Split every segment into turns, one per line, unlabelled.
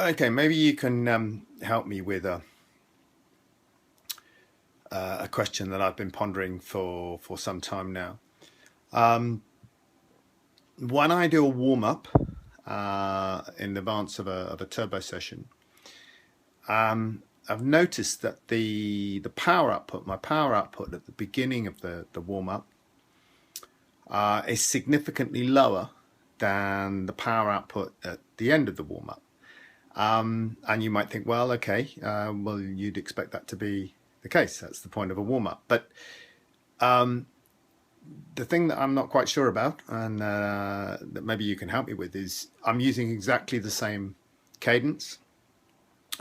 Okay, maybe you can help me with a question that I've been pondering for some time now. When I do a warm up in advance of a turbo session, I've noticed that the power output, my power output at the beginning of the warm up, is significantly lower than the power output at the end of the warm up. And you might think, well, okay, well, you'd expect that to be the case. That's the point of a warm up. But the thing that I'm not quite sure about, and that maybe you can help me with, is I'm using exactly the same cadence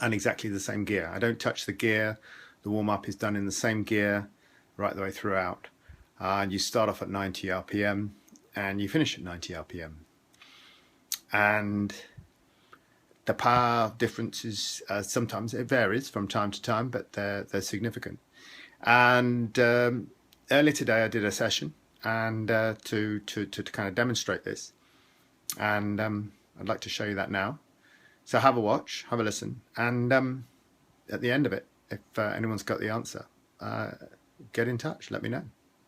and exactly the same gear. I don't touch the gear. The warm up is done in the same gear right the way throughout. And you start off at 90 RPM and you finish at 90 RPM. And the power differences, sometimes it varies from time to time, but they're significant. And earlier today I did a session and to kind of demonstrate this, and I'd like to show you that now. So have a watch, have a listen, and at the end of it, if anyone's got the answer, get in touch, let me know.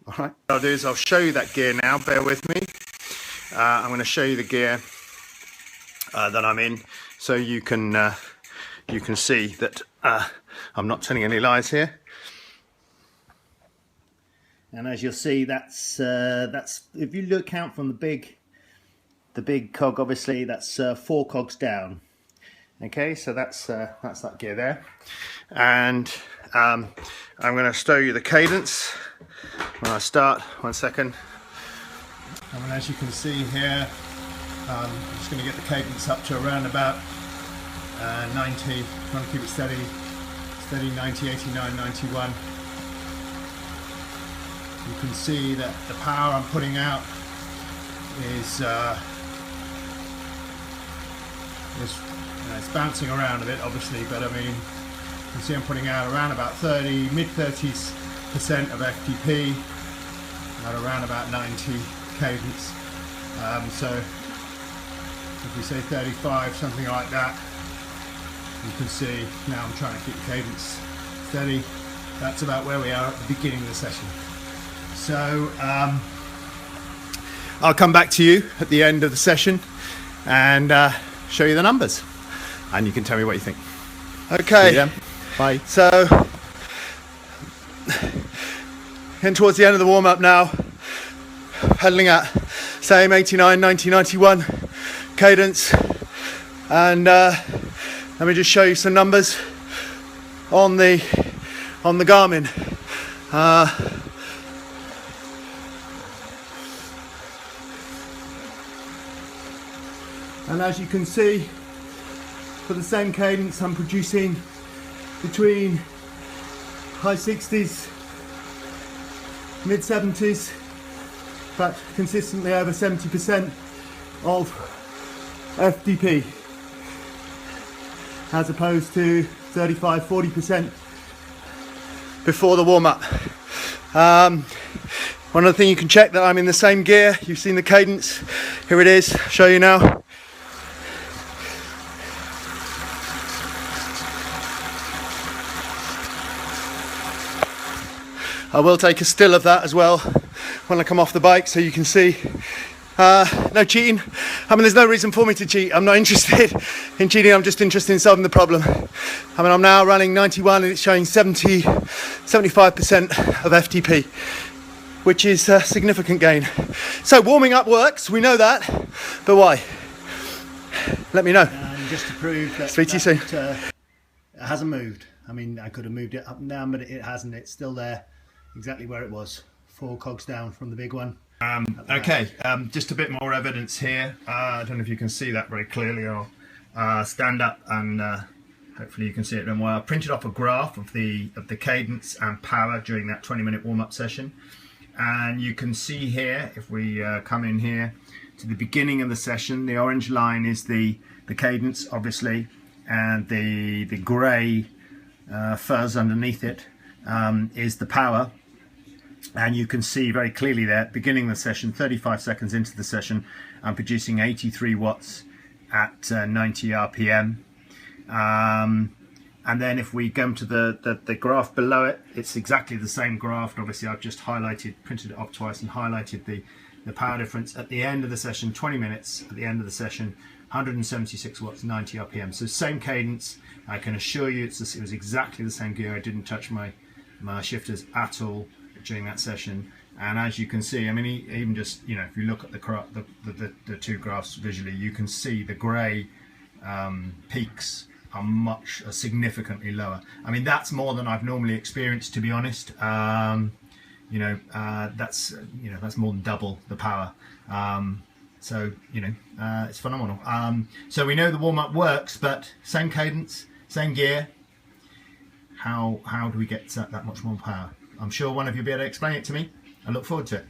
All right. What I'll do is I'll show you that gear now, bear with me. I'm going to show you the gear that I'm in, so you can see that I'm not telling any lies here.
And as you'll see, that's if you count from the big cog, obviously that's 4 cogs down. Okay, so that's that gear there, and I'm going to show you the cadence when I start. 1 second. And as you can see here, I'm just going to get the cadence up to around about 90, trying to keep it steady, 90, 89, 91. You can see that the power I'm putting out is it's bouncing around a bit, obviously, but I mean, you can see I'm putting out around about mid-30s% of FTP at around about 90 cadence. So if we say 35, something like that, you can see now I'm trying to keep the cadence steady. That's about where we are at the beginning of the session. So I'll come back to you at the end of the session and show you the numbers, and you can tell me what you think. Okay, bye. So heading towards the end of the warm-up now, pedaling at same 89, 90, 91 cadence, and let me just show you some numbers on the Garmin. And as you can see, for the same cadence, I'm producing between high 60s, mid 70s, but consistently over 70% of FDP, as opposed to 35-40% before the warm-up. One other thing you can check that I'm in the same gear. You've seen the cadence. Here it is. I'll show you now. I will take a still of that as well when I come off the bike, so you can see. No cheating. I mean, there's no reason for me to cheat. I'm not interested in cheating. I'm just interested in solving the problem. I mean, I'm now running 91 and it's showing 75% of FTP, which is a significant gain. So warming up works, we know that, but why? Let me know. Just to prove that,
Speak to you soon.
It hasn't moved. I mean, I could have moved it up and down, but it hasn't. It's still there, exactly where it was. 4 cogs down from the big one.
Okay, just a bit more evidence here. I don't know if you can see that very clearly. I'll stand up and hopefully you can see it then well. I printed off a graph of the cadence and power during that 20-minute warm-up session, and you can see here, if we come in here to the beginning of the session, the orange line is the cadence, obviously, and the grey fuzz underneath it is the power. And you can see very clearly there, beginning the session, 35 seconds into the session, I'm producing 83 watts at 90 RPM.
And then if we go to the graph below it, it's exactly the same graph. Obviously, I've just printed it off twice and highlighted the power difference at the end of the session, 20 minutes at the end of the session, 176 watts, 90 RPM. So same cadence. I can assure you it was exactly the same gear. I didn't touch my shifters at all during that session. And as you can see, I mean, even just, you know, if you look at the two graphs visually, you can see the grey peaks are significantly lower. I mean, that's more than I've normally experienced, to be honest. That's more than double the power. So it's phenomenal. So we know the warm-up works, but same cadence, same gear. How do we get that much more power? I'm sure one of you will be able to explain it to me. I look forward to it.